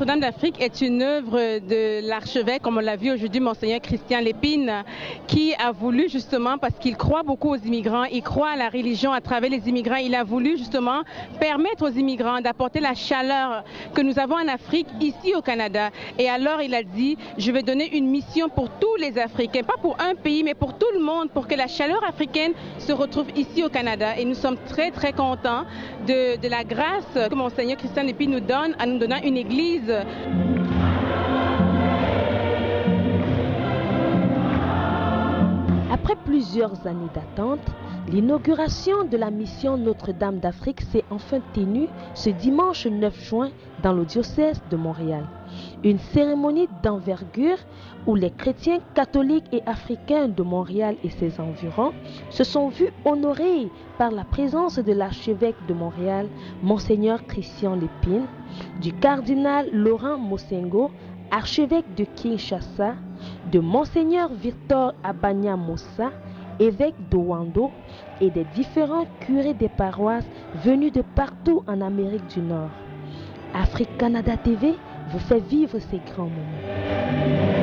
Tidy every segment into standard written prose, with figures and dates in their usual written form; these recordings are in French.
Notre-Dame d'Afrique est une œuvre de l'archevêque, comme on l'a vu aujourd'hui, Monseigneur Christian Lépine, qui a voulu justement, parce qu'il croit beaucoup aux immigrants, il croit à la religion à travers les immigrants, il a voulu justement permettre aux immigrants d'apporter la chaleur que nous avons en Afrique, ici au Canada. Et alors il a dit, je vais donner une mission pour tous les Africains, pas pour un pays, mais pour tout le monde, pour que la chaleur africaine se retrouve ici au Canada. Et nous sommes très, très contents de la grâce que Monseigneur Christian Lépine nous donne en nous donnant une église. Après plusieurs années d'attente, l'inauguration de la mission Notre-Dame d'Afrique s'est enfin tenue ce dimanche 9 juin dans le diocèse de Montréal. Une cérémonie d'envergure où les chrétiens catholiques et africains de Montréal et ses environs se sont vus honorés par la présence de l'archevêque de Montréal, Monseigneur Christian Lépine, du cardinal Laurent Mosengo, archevêque de Kinshasa, de Monseigneur Victor Abanya Moussa, évêque d'Owando, et des différents curés des paroisses venus de partout en Amérique du Nord. Afrique Canada TV vous fait vivre ces grands moments.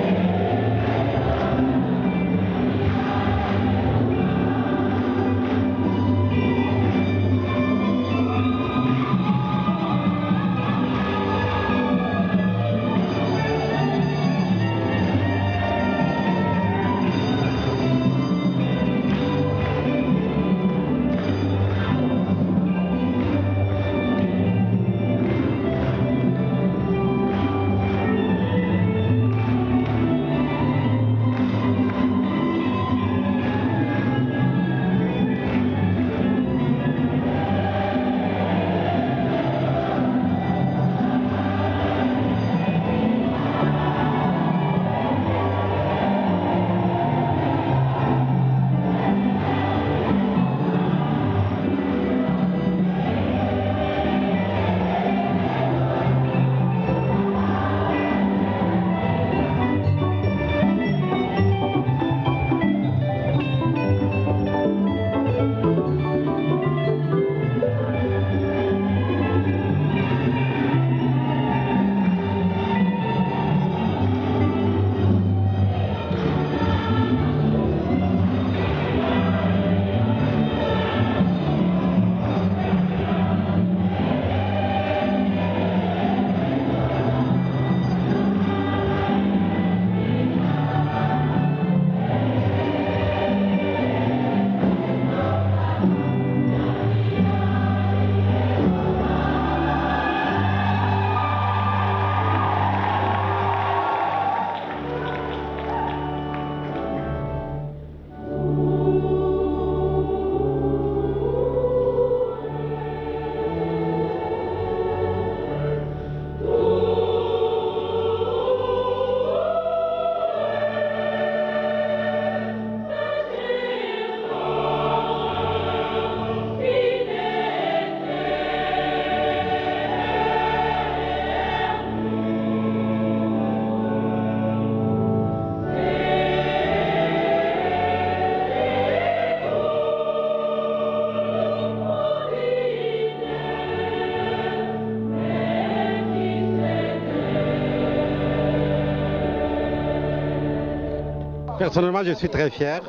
Personnellement, je suis très fier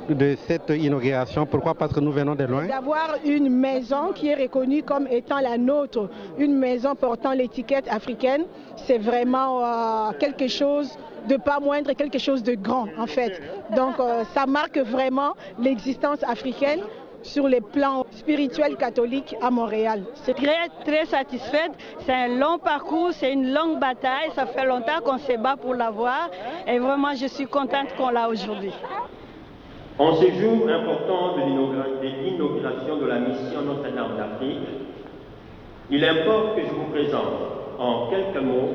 de cette inauguration. Pourquoi? Parce que nous venons de loin. D'avoir une maison qui est reconnue comme étant la nôtre, une maison portant l'étiquette africaine, c'est vraiment quelque chose de pas moindre, quelque chose de grand en fait. Donc ça marque vraiment l'existence africaine sur les plans spirituels catholiques à Montréal. C'est très satisfaite. C'est un long parcours, c'est une longue bataille. Ça fait longtemps qu'on se bat pour l'avoir. Et vraiment, je suis contente qu'on l'a aujourd'hui. En ce jour important de l'inauguration de la mission Notre-Dame d'Afrique, il importe que je vous présente en quelques mots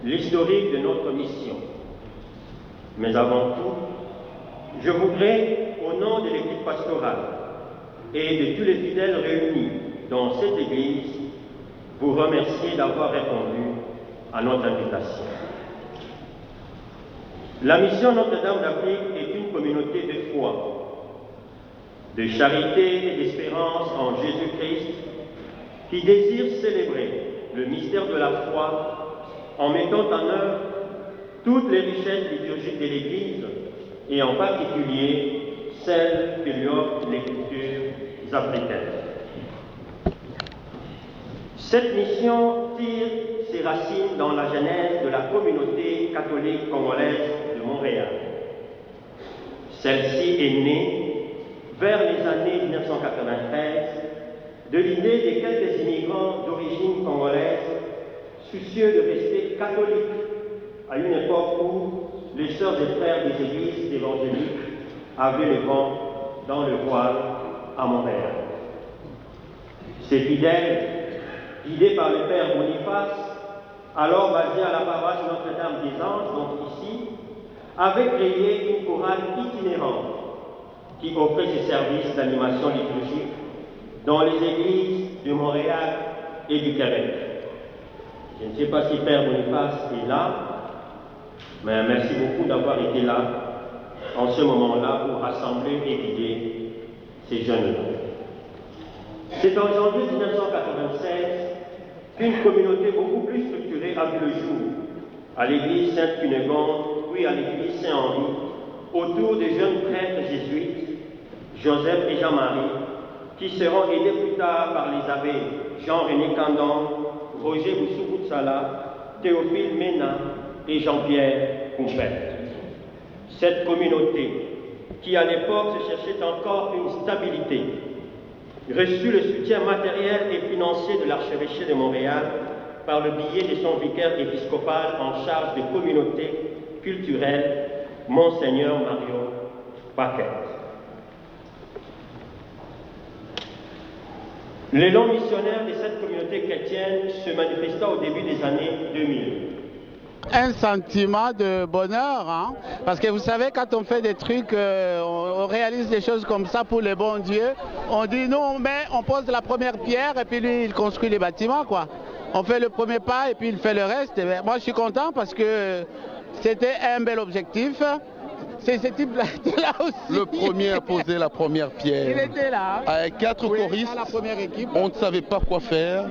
l'historique de notre mission. Mais avant tout, je voudrais, au nom de l'équipe pastorale et de tous les fidèles réunis dans cette église, vous remercier d'avoir répondu à notre invitation. La mission Notre-Dame d'Afrique est une communauté de foi, de charité et d'espérance en Jésus-Christ qui désire célébrer le mystère de la foi en mettant en œuvre toutes les richesses liturgiques de l'Église et en particulier celles que lui offrent les cultures africaines. Cette mission tire ses racines dans la genèse de la communauté catholique congolaise de Montréal. Celle-ci est née vers les années 1993 de l'idée de quelques immigrants d'origine congolaise soucieux de rester catholiques à une époque où les sœurs et frères des églises évangéliques avaient le vent dans le voile à Montréal. Ces fidèles, guidés par le père Boniface, alors basé à la paroisse Notre-Dame des Anges, donc ici, avaient créé une chorale itinérante qui offrait ses services d'animation liturgique dans les églises de Montréal et du Québec. Je ne sais pas si père Boniface est là, mais merci beaucoup d'avoir été là en ce moment-là pour rassembler et guider ces jeunes-là. C'est en janvier 1996 qu'une communauté beaucoup plus structurée a vu le jour à l'église Sainte-Cunégonde, puis à l'église Saint-Henri, autour des jeunes prêtres jésuites, Joseph et Jean-Marie, qui seront aidés plus tard par les abbés Jean-René Candon, Roger Boussou-Boutsala, Théophile Mena et Jean-Pierre Coumpet. Cette communauté, qui à l'époque se cherchait encore une stabilité, reçut le soutien matériel et financier de l'archevêché de Montréal par le biais de son vicaire épiscopal en charge des communautés culturelles, Monseigneur Mario Paquette. L'élan missionnaire de cette communauté chrétienne se manifesta au début des années 2000. Un sentiment de bonheur, hein? Parce que vous savez, quand on fait des trucs, on réalise des choses comme ça pour le bon Dieu, on dit non, mais on pose la première pierre et puis lui il construit les bâtiments, quoi. On fait le premier pas et puis il fait le reste. Et moi je suis content parce que c'était un bel objectif. C'est ce type-là aussi. Le premier à poser la première pierre. Il était là. Avec 4 choristes, la première équipe. On ne savait pas quoi faire.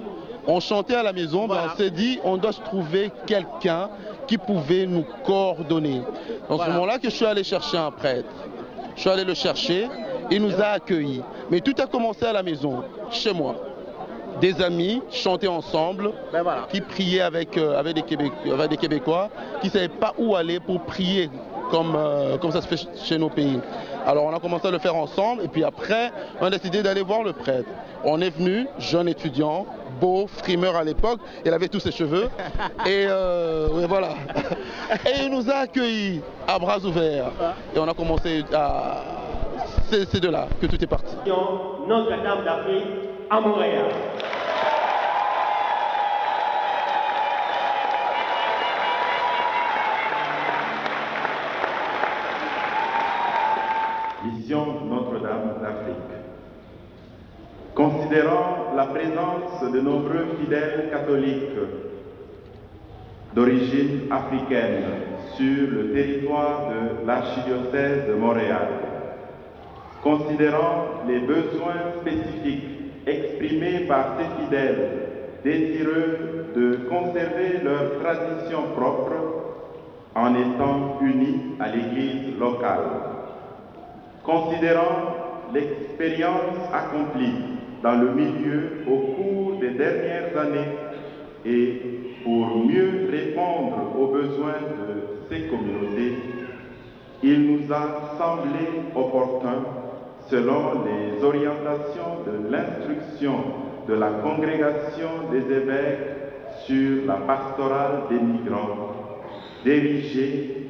On chantait à la maison, voilà. On s'est dit on doit se trouver quelqu'un qui pouvait nous coordonner. Dans ce moment-là que je suis allé chercher un prêtre. Je suis allé le chercher, il nous a accueillis. Mais tout a commencé à la maison, chez moi. Des amis chantaient ensemble, qui priaient avec des Québécois, qui ne savaient pas où aller pour prier comme ça se fait chez nos pays. Alors on a commencé à le faire ensemble et puis après on a décidé d'aller voir le prêtre. On est venu, jeune étudiant, beau, frimeur à l'époque, il avait tous ses cheveux et voilà. Et il nous a accueillis à bras ouverts et on a commencé à... C'est de là que tout est parti. Notre-Dame d'Afrique à Montréal. Mission Notre-Dame d'Afrique. Considérant la présence de nombreux fidèles catholiques d'origine africaine sur le territoire de l'archidiocèse de Montréal, considérant les besoins spécifiques exprimés par ces fidèles désireux de conserver leurs traditions propres en étant unis à l'Église locale, considérant l'expérience accomplie dans le milieu au cours des dernières années et pour mieux répondre aux besoins de ces communautés, il nous a semblé opportun, selon les orientations de l'instruction de la Congrégation des évêques sur la pastorale des migrants, d'ériger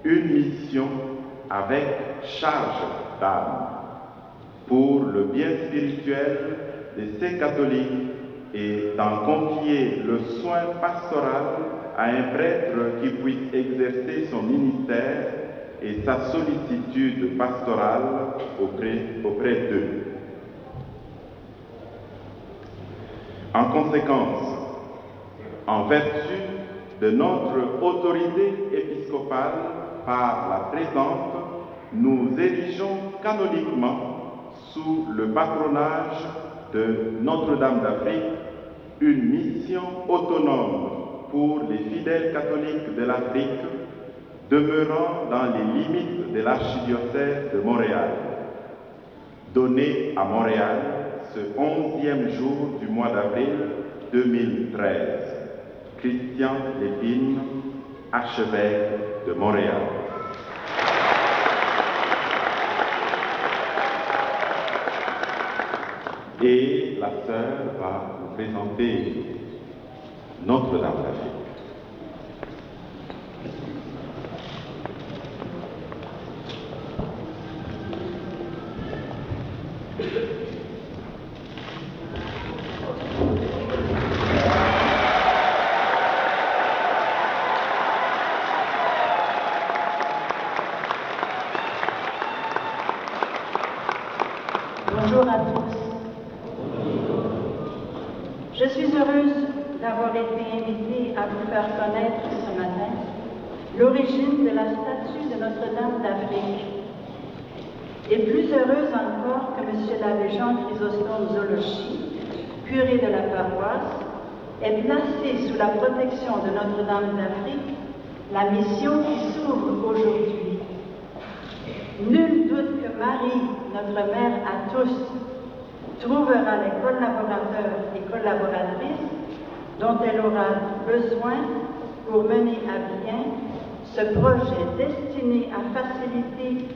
une mission avec charge d'âme pour le bien spirituel de ces catholiques et d'en confier le soin pastoral à un prêtre qui puisse exercer son ministère et sa sollicitude pastorale auprès d'eux. En conséquence, en vertu de notre autorité épiscopale par la présente, nous érigeons canoniquement sous le patronage de Notre-Dame d'Afrique une mission autonome pour les fidèles catholiques de l'Afrique demeurant dans les limites de l'archidiocèse de Montréal, donné à Montréal ce 11e jour du mois d'avril 2013. Christian Lépine, archevêque de Montréal. Et la sœur va vous présenter Notre-Dame d'Afrique. Bonjour à tous. Je suis heureuse d'avoir été invitée à vous faire connaître ce matin l'origine de la statue de Notre-Dame d'Afrique. Et plus heureuse encore que M. l'abbé Jean-Chrysostome Zolochi, curé de la paroisse, ait placé sous la protection de Notre-Dame d'Afrique la mission qui s'ouvre aujourd'hui. Nul doute que Marie, notre mère à tous, trouvera les collaborateurs et collaboratrices dont elle aura besoin pour mener à bien ce projet destiné à faciliter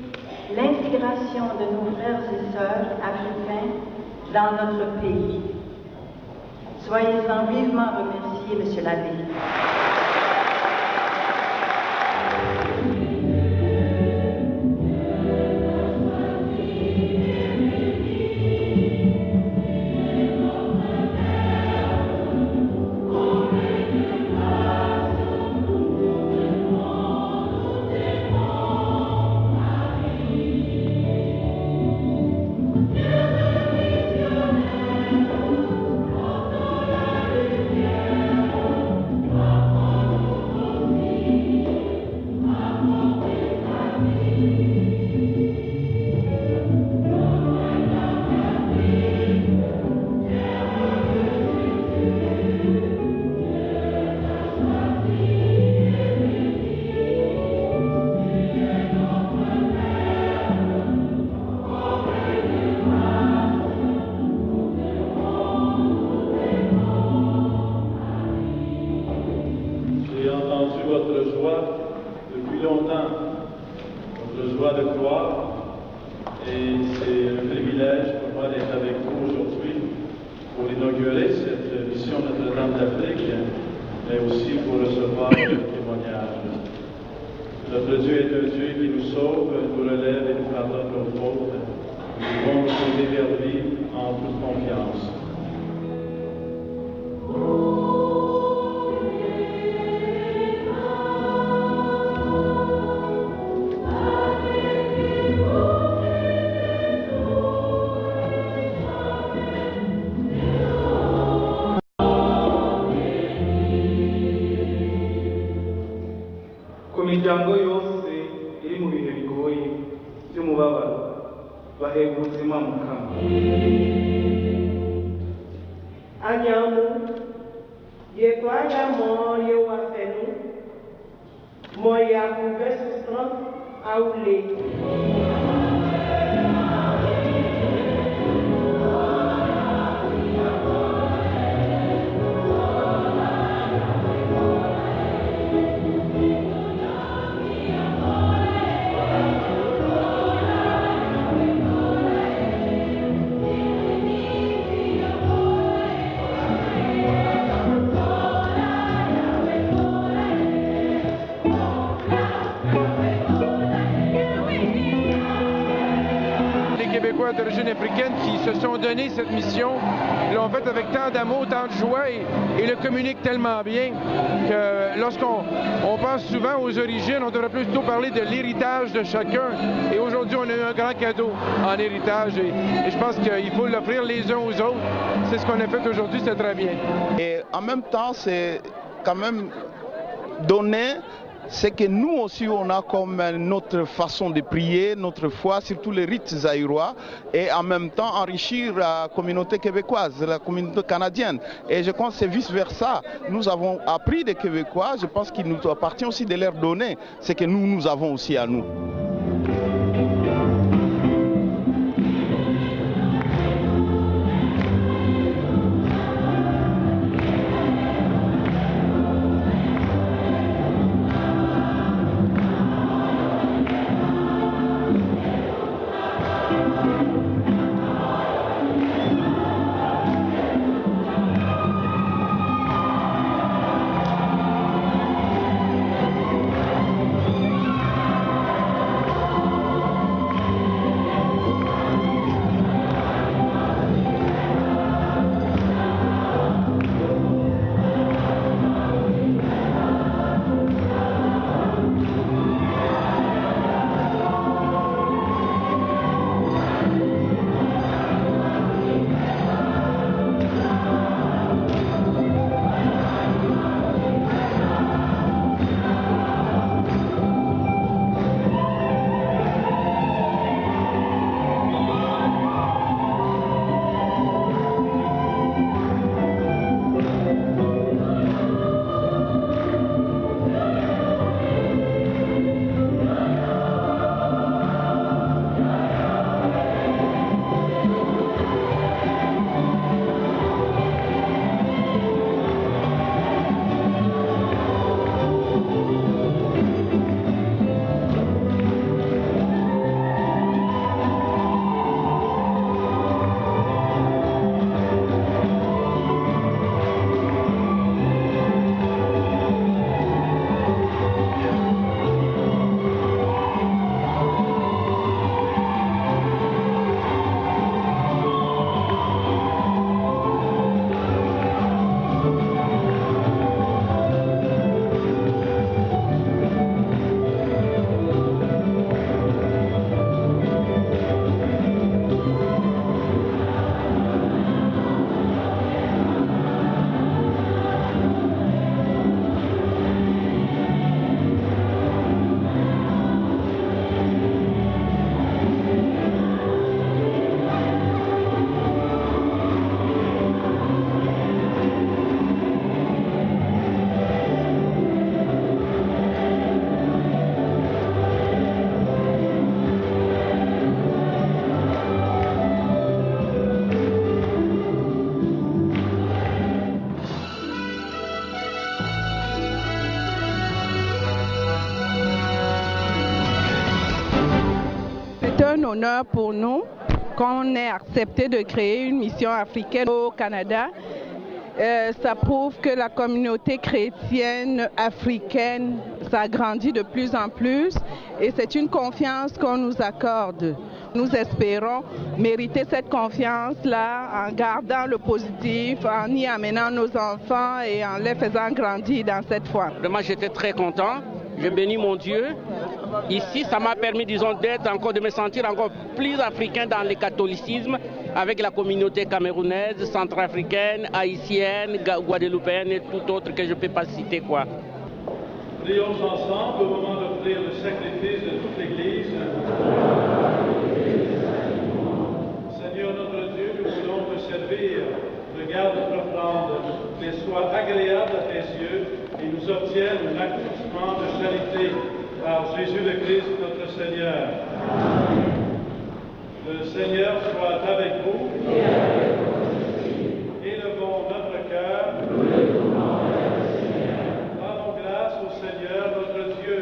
l'intégration de nos frères et sœurs africains dans notre pays. Soyez-en vivement remerciés, Monsieur l'abbé. Notre Dieu est un Dieu qui nous sauve, nous relève et nous pardonne nos fautes. Nous devons nous tourner vers lui en toute confiance. imiryango yose iri mu bihe bigoye by'umubabaro bahega ubuzima mu kanwa Anyamu yekwaya moyo wa fenu moya kuvesusran aule d'origine africaine qui se sont donné cette mission, l'ont fait avec tant d'amour, tant de joie et le communiquent tellement bien que lorsqu'on pense souvent aux origines, on devrait plutôt parler de l'héritage de chacun. Et aujourd'hui, on a eu un grand cadeau en héritage et je pense qu'il faut l'offrir les uns aux autres. C'est ce qu'on a fait aujourd'hui, c'est très bien. Et en même temps, c'est quand même donner c'est que nous aussi on a comme notre façon de prier, notre foi, surtout les rites zaïrois, et en même temps enrichir la communauté québécoise, la communauté canadienne. Et je pense que c'est vice versa. Nous avons appris des Québécois, je pense qu'il nous appartient aussi de leur donner ce que nous avons aussi à nous. Honneur pour nous qu'on ait accepté de créer une mission africaine au Canada. Ça prouve que la communauté chrétienne africaine s'agrandit de plus en plus et c'est une confiance qu'on nous accorde. Nous espérons mériter cette confiance-là en gardant le positif, en y amenant nos enfants et en les faisant grandir dans cette foi. Vraiment, j'étais très content. Je bénis mon Dieu. Ici, ça m'a permis, disons, de me sentir encore plus africain dans le catholicisme avec la communauté camerounaise, centrafricaine, haïtienne, guadeloupéenne et tout autre que je ne peux pas citer, quoi. Prions ensemble au moment d'offrir le sacrifice de toute l'Église. Seigneur notre Dieu, nous voulons te servir. Regarde notre offrande, qu'elle soit agréable à tes yeux et nous obtienne un accomplissement de charité par Jésus le Christ notre Seigneur. Le Seigneur soit avec vous. Élevons notre cœur. Rendons grâce au Seigneur notre Dieu.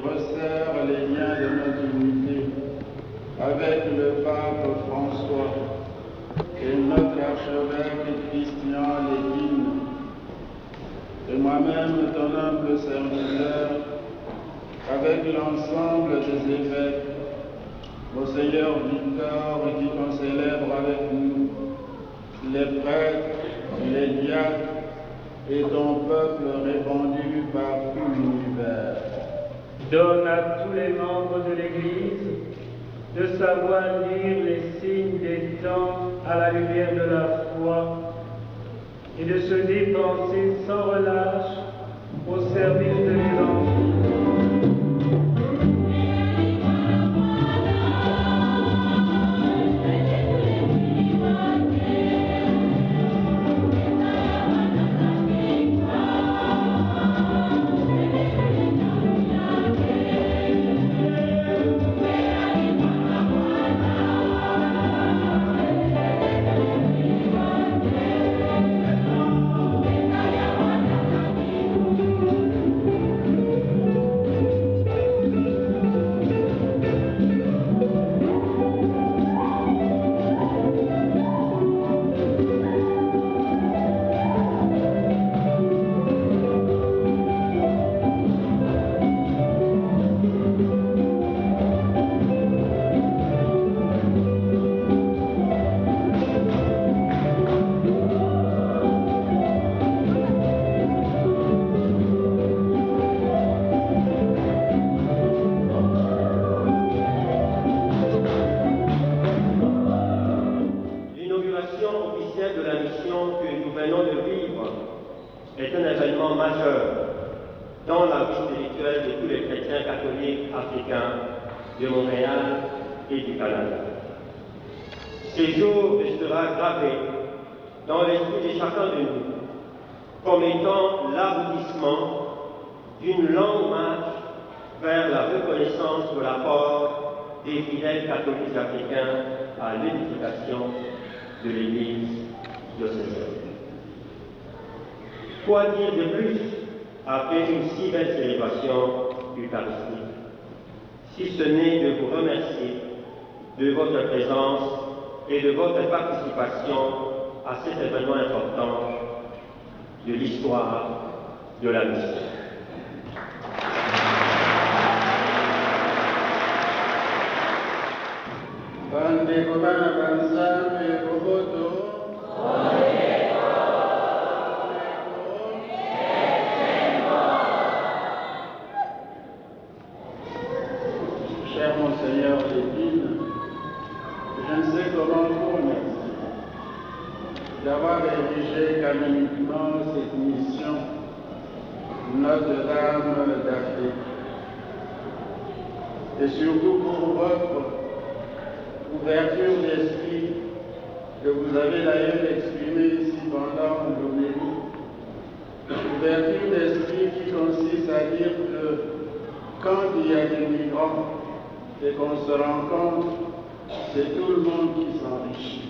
resserre les liens de notre unité avec le pape François et notre archevêque Christian Lépine, et moi-même, ton humble serviteur, avec l'ensemble des évêques, Monseigneur Victor, qui t'en célèbre avec nous, les prêtres, les diacres et ton peuple répandu par tout l'univers. Donne à tous les membres de l'Église de savoir lire les signes des temps à la lumière de la foi et de se dépenser sans relâche au service de l'Évangile. est un événement majeur dans la vie spirituelle de tous les chrétiens catholiques africains de Montréal et du Canada. Ce jour restera gravé dans l'esprit de chacun de nous comme étant l'aboutissement d'une longue marche vers la reconnaissance de l'apport des fidèles catholiques africains à l'édification de l'Église diocésaine. Quoi dire de plus après une si belle célébration eucharistique, si ce n'est de vous remercier de votre présence et de votre participation à cet événement important de l'histoire de la mission. Cher Monseigneur Lépine, je ne sais comment vous remercier d'avoir érigé canoniquement cette mission Notre-Dame d'Afrique, et surtout pour votre ouverture d'esprit que vous avez d'ailleurs exprimée ici pendant l'homélie, ouverture d'esprit qui consiste à dire que quand il y a des migrants et qu'on se rencontre, c'est tout le monde qui s'enrichit.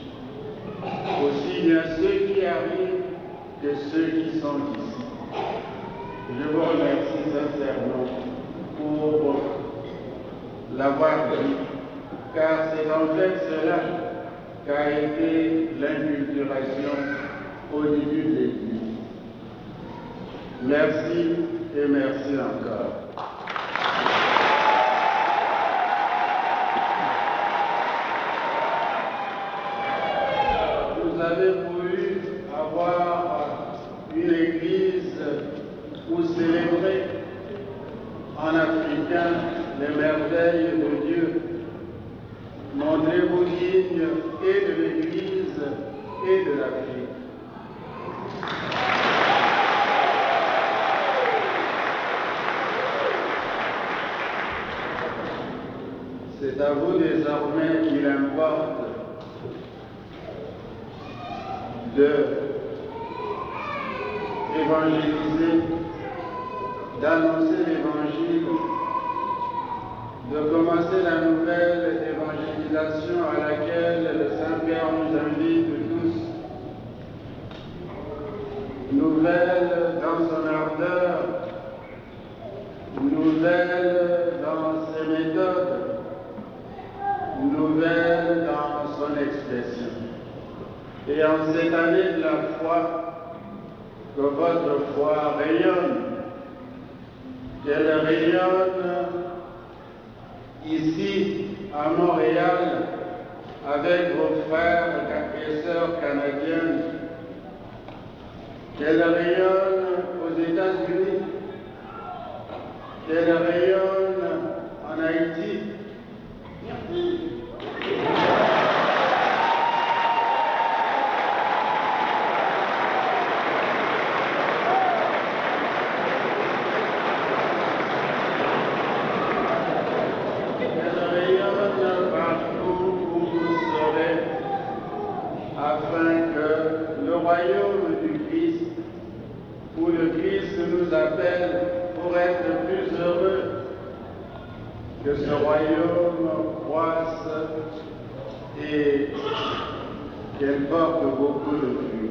Aussi bien ceux qui arrivent que ceux qui sont ici. Je vous remercie sincèrement pour l'avoir dit, car c'est en fait cela qu'a été l'inculturation au début de l'Église. Merci et merci encore. Vous avez voulu avoir une église où célébrer en africain les merveilles de Dieu. Montrez-vous digne et de l'église et de l'Afrique. C'est à vous désormais qu'il importe d'évangéliser, d'annoncer l'évangile, de commencer la nouvelle évangélisation à laquelle le Saint-Père nous invite tous. Nouvelle dans son ardeur, nouvelle et en cette année de la foi, que votre foi rayonne, qu'elle rayonne ici à Montréal avec vos frères et sœurs canadiennes, qu'elle rayonne aux États-Unis, qu'elle rayonne en Haïti. Afin que le royaume du Christ, où le Christ nous appelle pour être plus heureux, que ce royaume croisse et qu'elle porte beaucoup de fruits.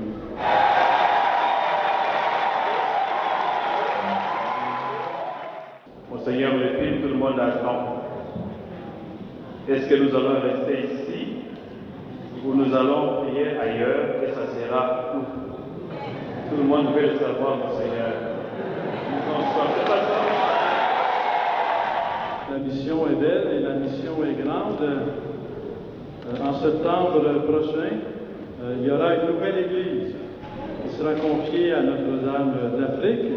Monseigneur Lépine, tout le monde attend. Est-ce que nous allons rester ici ou nous allons prier ailleurs et ça sera où? Tout le monde veut le savoir, Monseigneur. Nous en sommes. La mission est belle et la mission est grande. En septembre prochain, il y aura une nouvelle église qui sera confiée à Notre-Dame d'Afrique.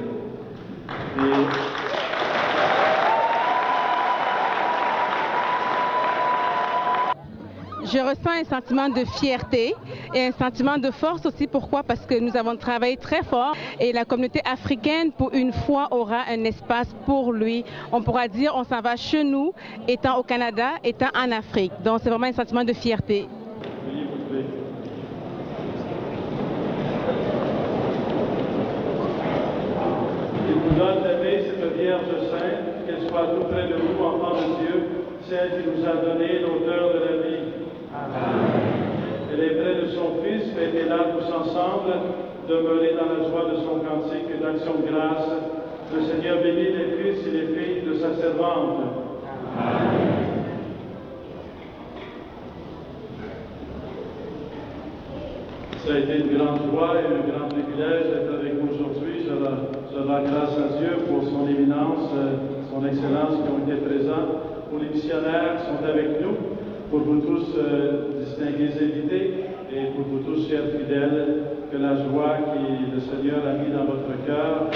Je ressens un sentiment de fierté et un sentiment de force aussi. Pourquoi? Parce que nous avons travaillé très fort et la communauté africaine, pour une fois, aura un espace pour lui. On pourra dire on s'en va chez nous, étant au Canada, étant en Afrique. Donc c'est vraiment un sentiment de fierté. Oui, vous pouvez. Il nous donne d'aimer cette Vierge Sainte, qu'elle soit tout près de nous, enfants de Dieu, celle qui nous a donné l'auteur de la vie. Elle est près de son Fils, fêtez là tous ensemble, demeurez dans la joie de son cantique et d'action de grâce. Le Seigneur bénit les fils et les filles de sa servante. Ça a été une grande joie et un grand privilège d'être avec vous aujourd'hui. Je rends grâce à Dieu pour son éminence, son excellence qui ont été présents, pour les missionnaires qui sont avec nous, pour vous tous, distingués invités, et pour vous tous, chers fidèles, que la joie que le Seigneur a mis dans votre cœur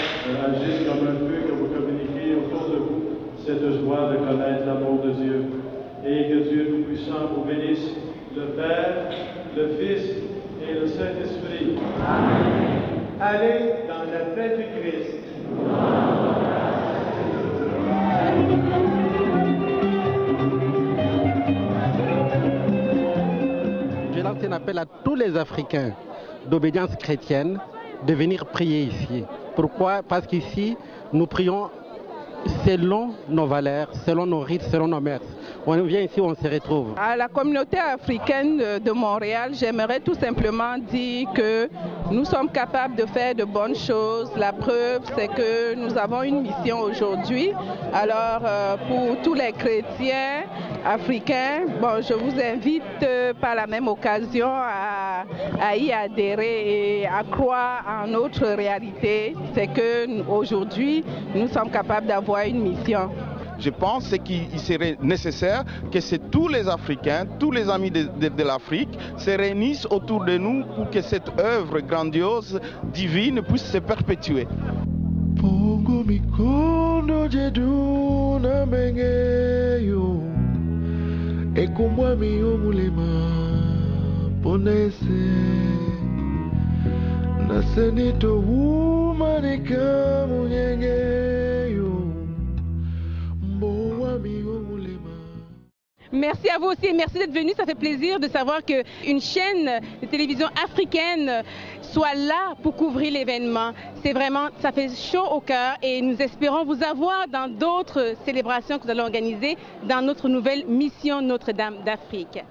agisse comme un feu que vous communiquez autour de vous, cette joie de connaître l'amour de Dieu. Et que Dieu Tout-Puissant vous bénisse, le Père, le Fils et le Saint-Esprit. Allez dans la paix du Christ. Je lance un appel à tous les Africains d'obédience chrétienne de venir prier ici. Pourquoi? Parce qu'ici, nous prions selon nos valeurs, selon nos rites, selon nos mœurs. On vient ici, on se retrouve. À la communauté africaine de Montréal, j'aimerais tout simplement dire que nous sommes capables de faire de bonnes choses. La preuve, c'est que nous avons une mission aujourd'hui. Alors, pour tous les chrétiens africains, bon, je vous invite par la même occasion à y adhérer et à croire en notre réalité. C'est qu'aujourd'hui, nous sommes capables d'avoir une mission. Je pense qu'il serait nécessaire que tous les Africains, tous les amis de l'Afrique se réunissent autour de nous pour que cette œuvre grandiose, divine, puisse se perpétuer. Merci à vous aussi et merci d'être venu. Ça fait plaisir de savoir qu'une chaîne de télévision africaine soit là pour couvrir l'événement. C'est vraiment, ça fait chaud au cœur et nous espérons vous avoir dans d'autres célébrations que nous allons organiser dans notre nouvelle mission Notre-Dame d'Afrique.